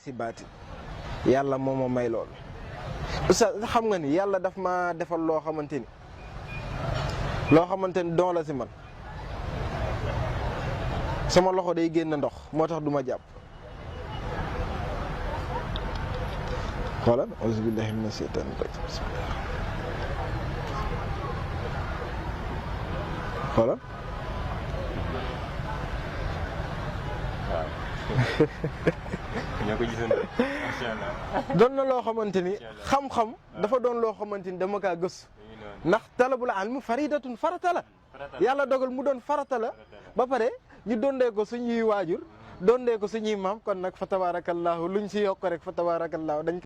si baatin yàlla moo ma may loolu. oustaz xam nga ni yàlla daf ma defal loo xamante ni don la si man sama loxo day génn ndox moo tax du ma jàpp. xoolal auzu billahi mina seytaani rajim xoolal ñoo ko gisandoo macha allah. doon na loo xamante ni xam-xam dafa doon loo xamante ni dama kaa gëstu ndax talabul ilm faridatun farata la yàlla dogal mu doon farata la ba pare ñu dondee ko suñuy waajur dondee ko suñuy maam kon nag fa tabarakallahu luñ si yokk rek fa tabarakallahu dañ